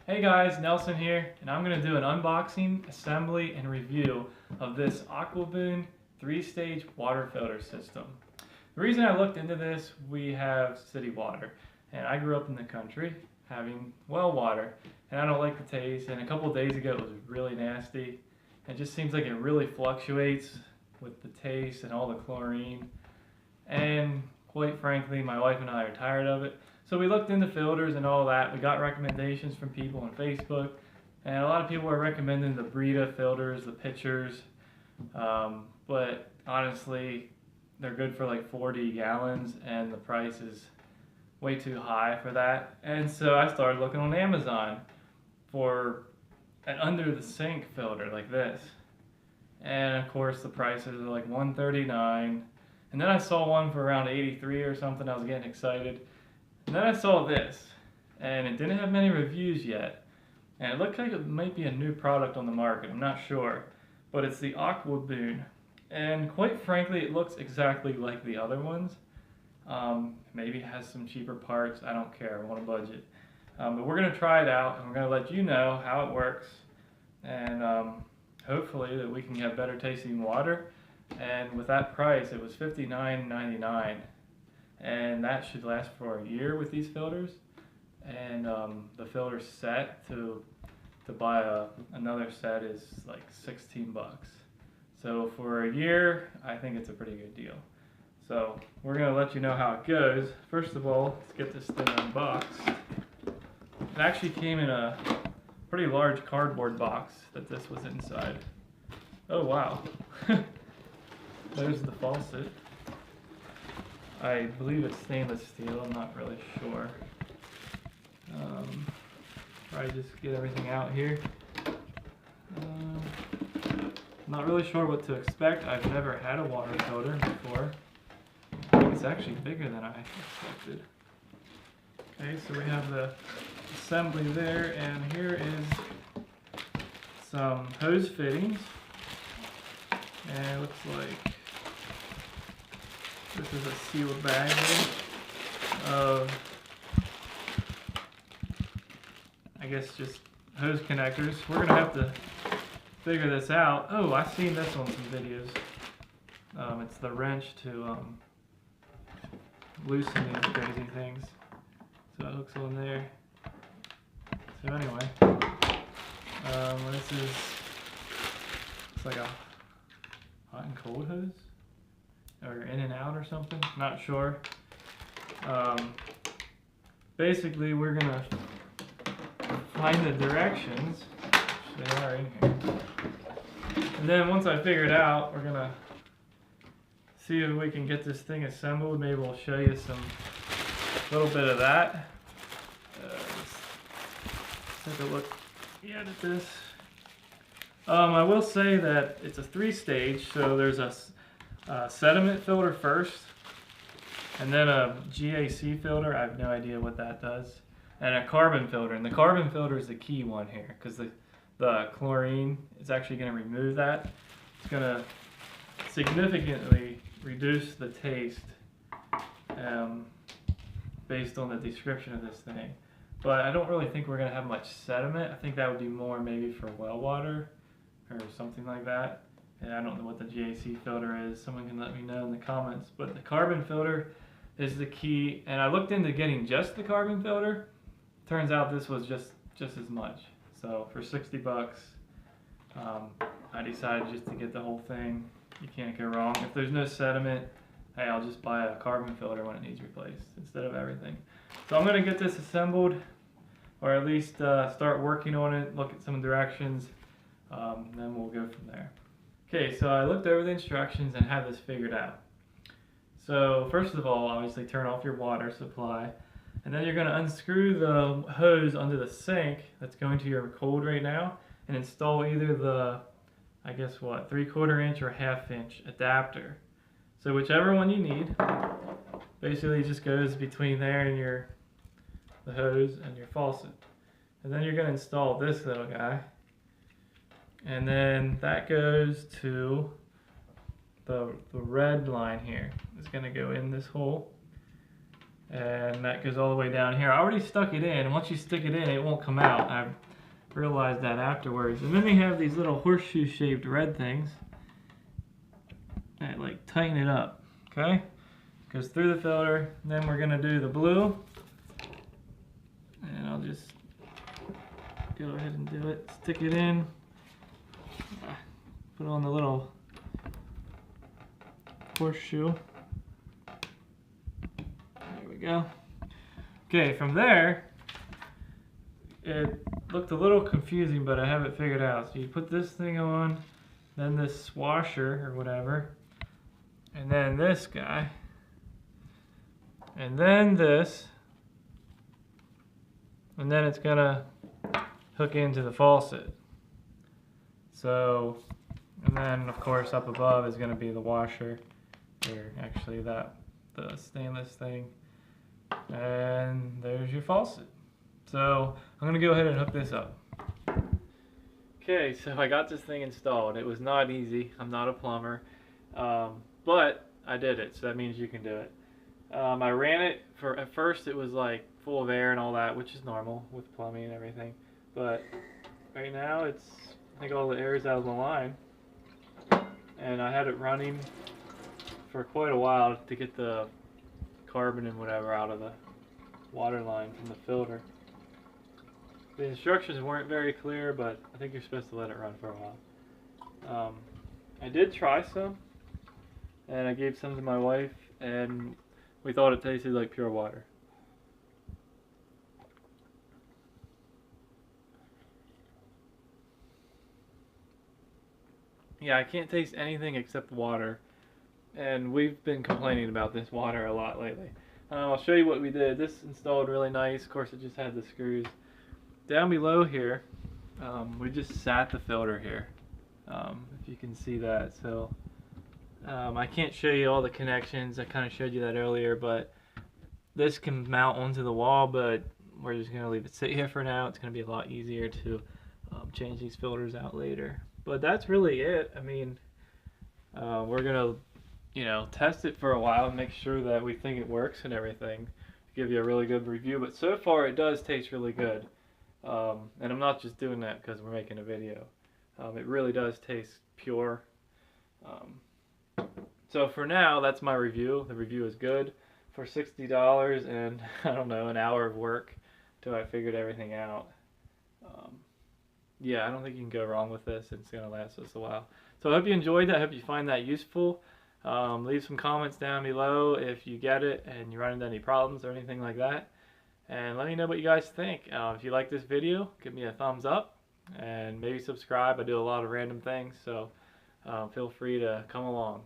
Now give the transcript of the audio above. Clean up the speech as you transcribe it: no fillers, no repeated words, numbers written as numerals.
Hey guys, Nelson here, and I'm going to do an unboxing, assembly, and review of this Aquaboon 3-stage water filter system. The reason I looked into this, we have city water, and I grew up in the country having well water, and I don't like the taste, and a couple of days ago it was really nasty. It just seems like it really fluctuates with the taste and all the chlorine, and quite frankly, my wife and I are tired of it. So we looked into filters and all that. We got recommendations from people on Facebook, and a lot of people are recommending the Brita filters, the pitchers, but honestly, they're good for like 40 gallons, and the price is way too high for that. And so I started looking on Amazon for an under the sink filter like this, and of course the prices are like $139. And then I saw one for around 83 or something. I was getting excited. And then I saw this, and it didn't have many reviews yet. And it looked like it might be a new product on the market. I'm not sure. But it's the Aquaboon. And quite frankly, it looks exactly like the other ones. Maybe it has some cheaper parts. I don't care. I want a budget. But we're going to try it out, and we're going to let you know how it works. And hopefully that we can get better tasting water. And with that price, it was $59.99, and that should last for a year with these filters. And the filter set to buy another set is like 16 bucks. So for a year, I think it's a pretty good deal. So we're gonna let you know how it goes. First of all, let's get this thing unboxed. It actually came in a pretty large cardboard box that this was inside. Oh wow. There's the faucet. I believe it's stainless steel, I'm not really sure. Probably just get everything out here. Not really sure what to expect. I've never had a water filter before. I think it's actually bigger than I expected. Okay, so we have the assembly there, and here is some hose fittings. And it looks like this is a sealed bag here of, I guess, just hose connectors. We're going to have to figure this out. Oh, I've seen this on some videos. It's the wrench to loosen these crazy things. So it hooks on there. So anyway, this is, it's like a hot and cold hose, or in and out or something, not sure. Basically we're gonna find the directions, which they are in here, and then once I figure it out, we're gonna see if we can get this thing assembled. Maybe we'll show you some little bit of that. Let's take a look at this. I will say that it's a 3-stage, so there's a sediment filter first, and then a GAC filter. I have no idea what that does, and a carbon filter. And the carbon filter is the key one here, because the chlorine is actually going to remove that. It's going to significantly reduce the taste based on the description of this thing. But I don't really think we're going to have much sediment. I think that would be more maybe for well water or something like that. And I don't know what the GAC filter is. Someone can let me know in the comments. But the carbon filter is the key. And I looked into getting just the carbon filter. Turns out this was just as much. So for 60 bucks, I decided just to get the whole thing. You can't go wrong. If there's no sediment, hey, I'll just buy a carbon filter when it needs replaced instead of everything. So I'm going to get this assembled, or at least start working on it, look at some directions, then we'll go from there. Okay, so I looked over the instructions and have this figured out. So first of all, obviously turn off your water supply, and then you're going to unscrew the hose under the sink that's going to your cold right now, and install either the, I guess what, 3/4 inch or 1/2 inch adapter. So whichever one you need, basically just goes between there and the hose and your faucet. And then you're going to install this little guy. And then that goes to the red line here. It's going to go in this hole. and that goes all the way down here. I already stuck it in, and once you stick it in, it won't come out. I realized that afterwards. And then they have these little horseshoe shaped red things that like tighten it up. Okay, goes through the filter. And then we're gonna do the blue, and I'll just go ahead and do it. Stick it in, put on the little horseshoe. There we go. Okay, from there, it looked a little confusing, but I have it figured out. So you put this thing on, then this washer or whatever, and then this guy, and then this, and then it's gonna hook into the faucet. So, and then of course up above is gonna be the washer, or actually the stainless thing, and there's your faucet. So I'm gonna go ahead and hook this up. Okay, so I got this thing installed. It was not easy. I'm not a plumber, but I did it, so that means you can do it. I ran it at first it was like full of air and all that, which is normal with plumbing and everything. But right now I think all the air is out of the line, and I had it running for quite a while to get the carbon and whatever out of the water line from the filter. The instructions weren't very clear, but I think you're supposed to let it run for a while. I did try some, and I gave some to my wife, and we thought it tasted like pure water. Yeah, I can't taste anything except water, and we've been complaining about this water a lot lately. I'll show you what we did. This installed really nice. Of course, it just had the screws. Down below here, we just sat the filter here, if you can see that. So I can't show you all the connections. I kind of showed you that earlier, but this can mount onto the wall, but we're just going to leave it sit here for now. It's going to be a lot easier to change these filters out later. But that's really it. I mean, we're going to test it for a while and make sure that we think it works and everything, to give you a really good review. But so far it does taste really good, and I'm not just doing that because we're making a video. It really does taste pure. So for now, that's my review. The review is good for $60 and I don't know, an hour of work till I figured everything out. Yeah, I don't think you can go wrong with this. It's going to last us a while. So I hope you enjoyed that. I hope you find that useful. Leave some comments down below if you get it and you run into any problems or anything like that. And let me know what you guys think. If you like this video, give me a thumbs up and maybe subscribe. I do a lot of random things, so feel free to come along.